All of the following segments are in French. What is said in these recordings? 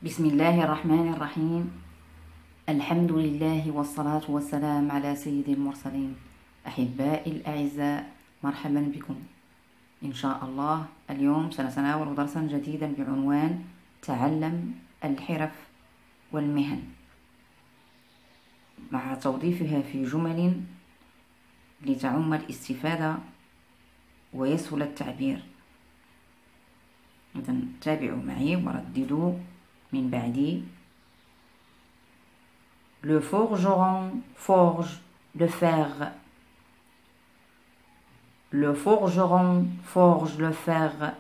بسم الله الرحمن الرحيم. الحمد لله والصلاة والسلام على سيد المرسلين. أحبائي الأعزاء، مرحبا بكم. إن شاء الله اليوم سنتناول درسا جديدا بعنوان تعلم الحرف والمهن، مع توظيفها في جمل لتعم الاستفادة ويسهل التعبير. إذن تابعوا معي ورددوا من بعدي. Le forgeron forge le fer. Le forgeron forge le fer.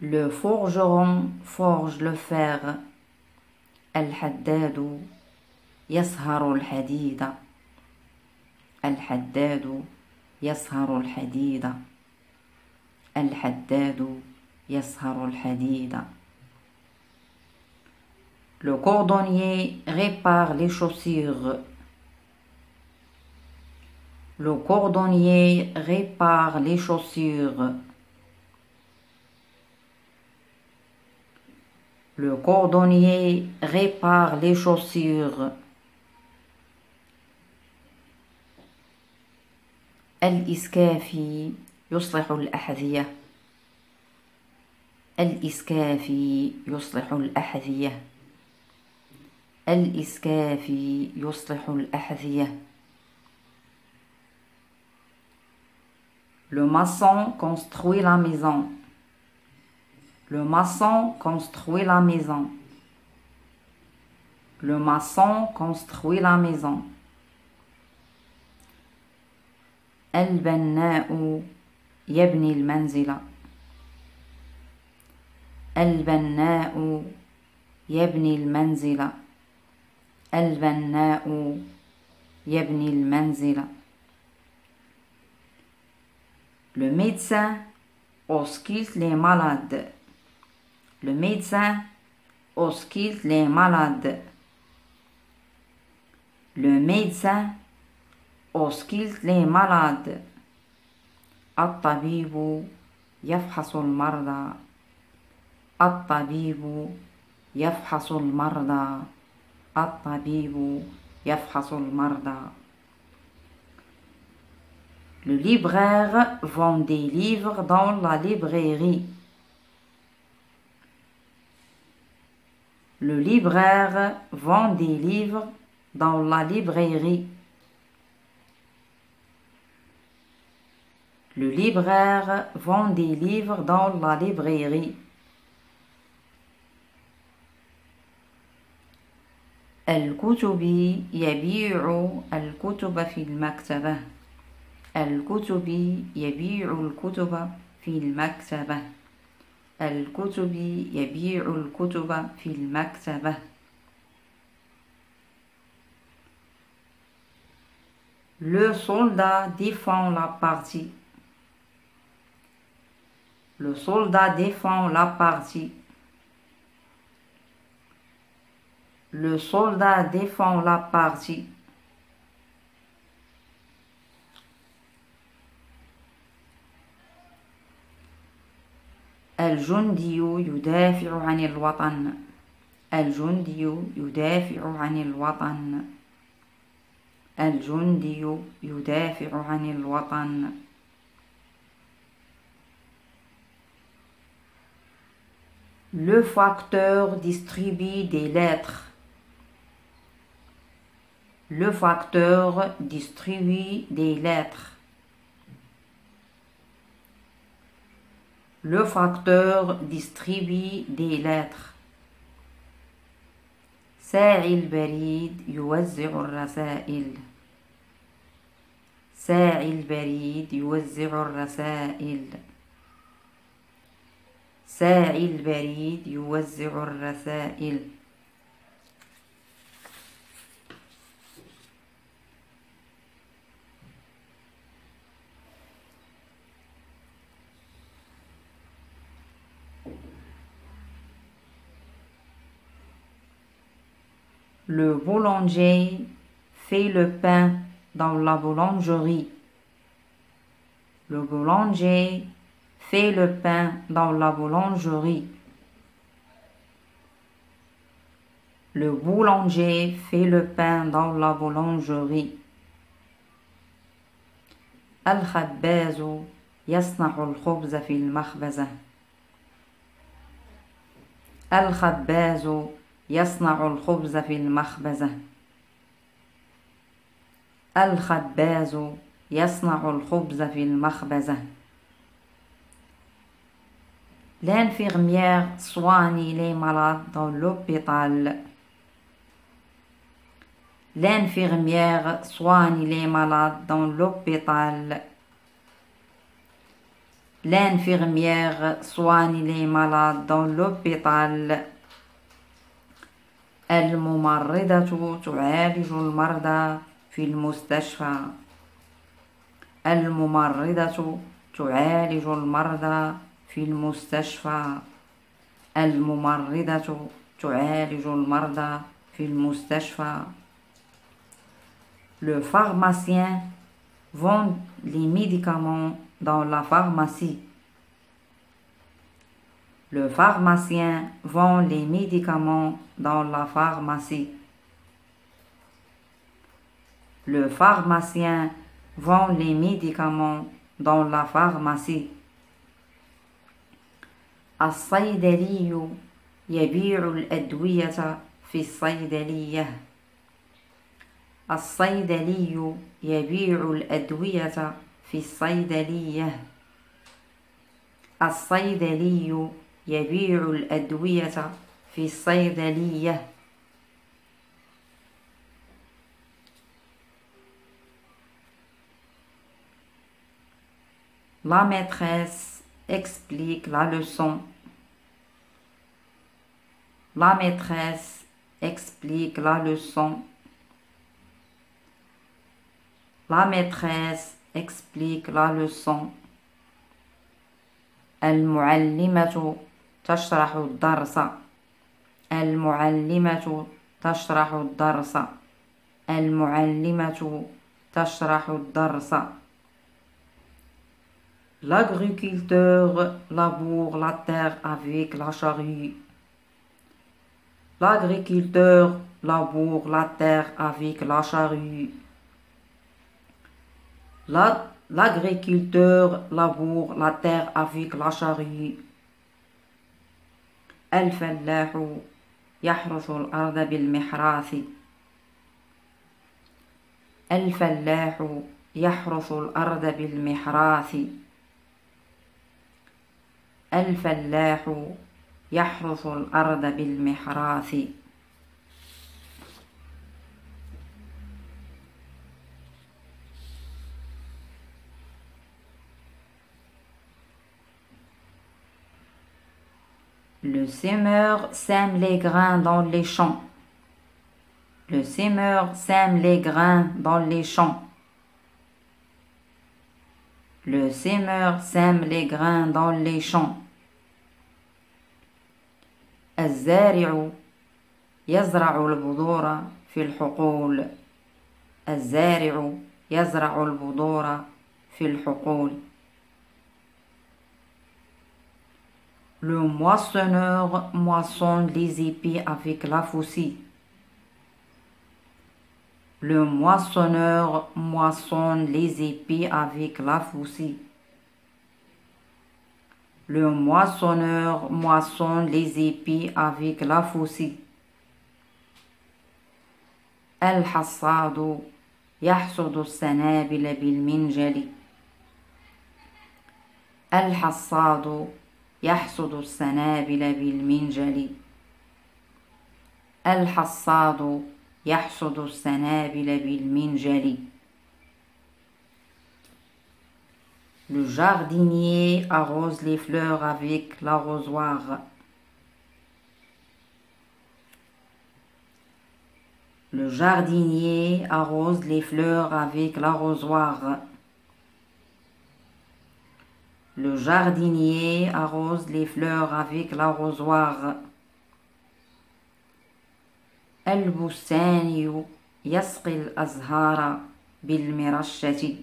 Le forgeron forge le fer. الحداد يصهر الحديد. الحداد يصهر الحديد. الحداد يصهر الحديد. Le cordonnier répare les chaussures. Le cordonnier répare les chaussures. Le cordonnier répare les chaussures. الإسكافي يصلح الأحذية. الإسكافي يصلح الأحذية. الإسكافي يصلح الأحذية. Le maçon construit la maison. Le maçon construit la maison. Le maçon construit la maison. البناء يبني المنزل. البناء يبني المنزل. البناء يبني المنزل. Le médecin ausculte les malades. Le médecin ausculte les malades. Le médecin ausculte les malades. الطبيب يفحص المرضى. الطبيب يفحص المرضى. الطبيب يفحص المرضى. Le libraire vend des livres dans la librairie. Le libraire vend des livres dans la librairie. Le libraire vend des livres dans la librairie. الكتب يبيع الكتب في المكتبة. الكتب يبيع الكتب في المكتبة. الكتب يبيع الكتب في المكتبة. Le soldat défend la partie. Le soldat défend la partie. Le soldat défend la partie. الجندي يدافع عن الوطن. الجندي يدافع عن الوطن. الجندي يدافع عن الوطن. Le facteur distribue des lettres. Le facteur distribue des lettres. Le facteur distribue des lettres. ساعي البريد يوزع الرسائل. ساعي البريد يوزع الرسائل. ساعي البريد يوزع الرسائل. Le boulanger fait le pain dans la boulangerie. Le boulanger fait le pain dans la boulangerie. Le boulanger fait le pain dans la boulangerie. الخباز يصنع الخبز في المخبزة. الخباز يصنع الخبز في المخبزة. الخباز يصنع الخبز في المخبزة. L'infirmière soigne les malades dans l'hôpital. L'infirmière soigne les malades dans l'hôpital. L'infirmière soigne les malades dans l'hôpital. الممرضة تعالج المرضى في المستشفى. الممرضة تعالج المرضى في المستشفى. الممرضة تعالج المرضى في المستشفى. Le pharmacien vend les médicaments dans la pharmacie. Le pharmacien vend les médicaments dans la pharmacie. Le pharmacien vend les médicaments dans la pharmacie. الصيدلي يبيع الأدوية في الصيدلية. الصيدلي يبيع الأدوية في الصيدلية. الصيدلي يبيع الأدوية في الصيدلية. La maîtresse explique la leçon. La maîtresse explique la leçon. La maîtresse explique la leçon. المعلمة تشرح الدرس. المعلمة تشرح الدرس. المعلمة تشرح الدرس. L'agriculteur laboure la terre avec la charrue. L'agriculteur laboure la terre avec la charrue. L'agriculteur laboure la terre avec la charrue. الفلاح يحرث الأرض بالمحراث. الفلاح يحرث الأرض بالمحراث. الفلاح يحرث الأرض بالمحراث. Le semeur sème les grains dans les champs. Le semeur sème les grains dans les champs. Le semeur sème les grains dans les champs. الزارع يزرع البذور في الحقول. الزارع يزرع البذور في الحقول. Le moissonneur moissonne les épis avec la faucille. Le moissonneur moissonne les épis avec la faucille. Le moissonneur moissonne les épis avec la faucille. الحصاد يحصد السنابل بالمنجل. الحصاد يحصد السنابل بالمنجل. الحصاد يحصد السنابل بالمنجل. Le jardinier arrose les fleurs avec l'arrosoir. Le jardinier arrose les fleurs avec l'arrosoir. Le jardinier arrose les fleurs avec l'arrosoir. البستاني يسقي الأزهار بالمرشة.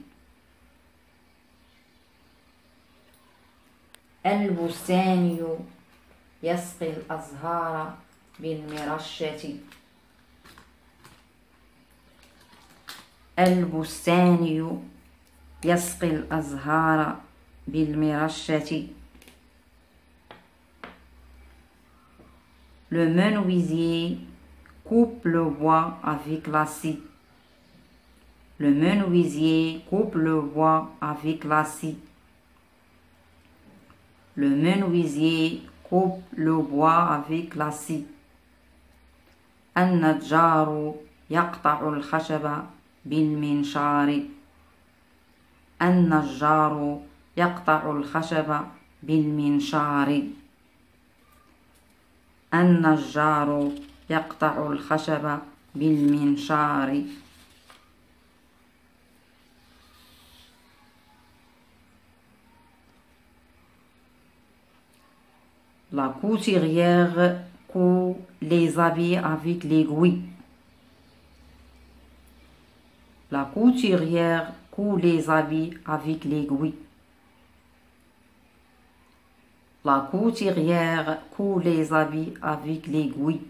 البستاني يسقي الأزهار بالمرشة. البستاني يسقي الأزهار بالمرشة. Le menuisier coupe le bois avec la scie. Le menuisier coupe le bois avec la scie. Le menuisier coupe le bois avec la scie. النجار يقطع الخشب بالمنشار. النجار يقطع الخشب بالمنشار. النجار يقطع الخشب بالمنشار. La couturière coud les habits avec l'aiguille. La couturière coud les habits avec l'aiguille. La couturière coud les habits avec l'aiguille.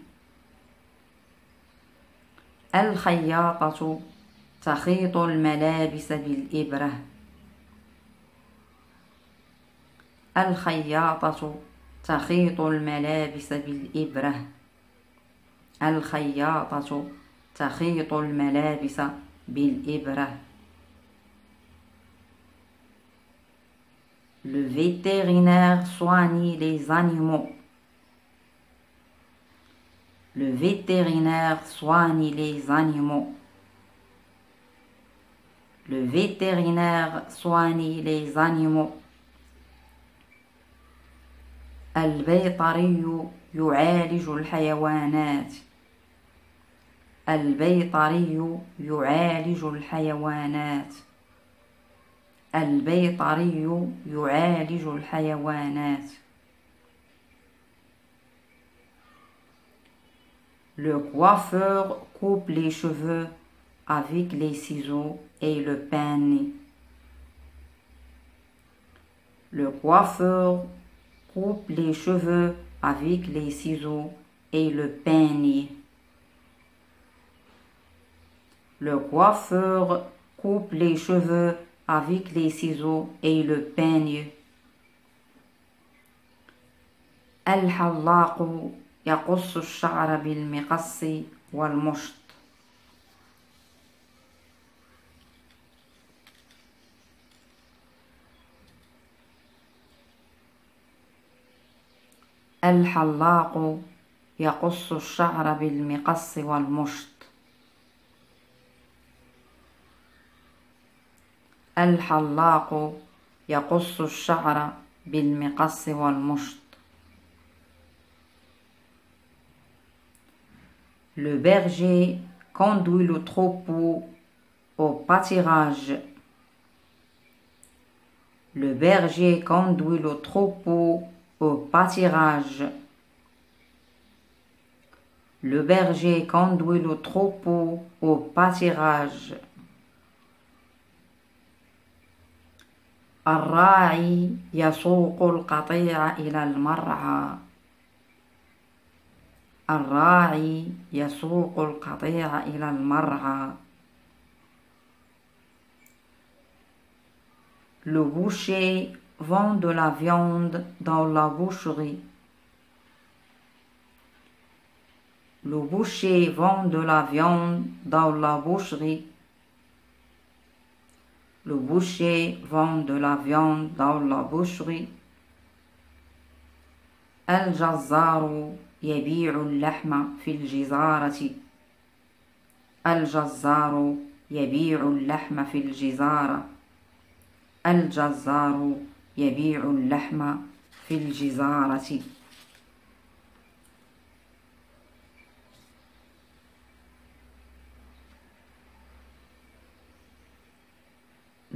الخياطة تخيط الملابس بالإبرة. الخياطة تخيط الملابس بالإبرة. الخياطة تخيط الملابس بالإبرة. Le vétérinaire soigne les animaux. Le vétérinaire soigne les animaux. Le vétérinaire soigne les animaux. البيطري يعالج الحيوانات. البيطري يعالج الحيوانات. البيطري يعالج الحيوانات. Le coiffeur coupe les cheveux avec les ciseaux et le peigne. Le coiffeur coupe les cheveux avec les ciseaux et le peigne. Le coiffeur coupe les cheveux avec les ciseaux et le peigne. الحلاق يقص الشعر بالمقص والمشط. الحلاق يقص الشعر بالمقص والمشط. الحلاق يقص الشعر بالمقص والمشط. Le berger conduit le troupeau au pâturage. Le berger conduit le troupeau au pâturage. Le berger conduit le troupeau au pâturage. الراعي يسوق القطيع إلى المرعى. الراعي يسوق القطيع إلى المرعى. Le boucher vend de la viande dans la boucherie. Le boucher vend de la viande dans la boucherie. Le boucher vend de la viande dans la boucherie. الجزار يبيع اللحم في الجزارة. الجزار يبيع اللحم في الجزارة. الجزار يبيع اللحم في الجزارة.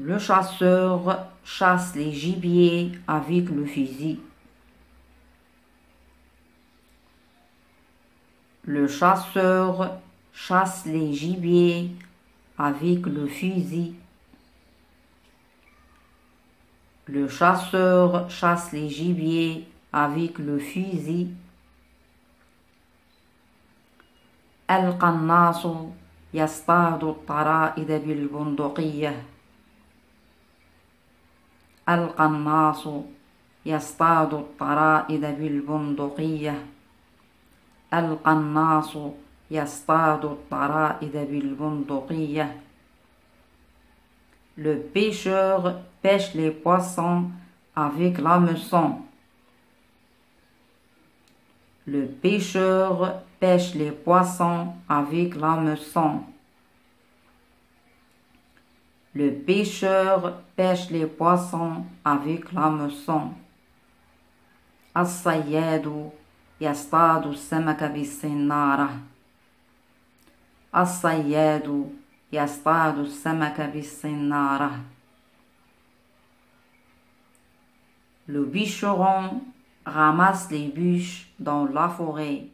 Le chasseur chasse les gibiers avec le fusil. Le chasseur chasse les gibiers avec le fusil. Le chasseur chasse les gibiers avec le fusil. القناص يصطاد الطرائد بالبندقية. القناص يصطاد الطرائد بالبندقية. القناص يصطاد الطرائد بالبندقية. Le pêcheur pêche les poissons avec l'hameçon. Le pêcheur pêche les poissons avec l'hameçon. Le pêcheur pêche les poissons avec l'hameçon. الصياد يصطاد السمك بالصنارة. الصياد يصطاد السمك بالصنارة. Le bûcheron ramasse les bûches dans la forêt.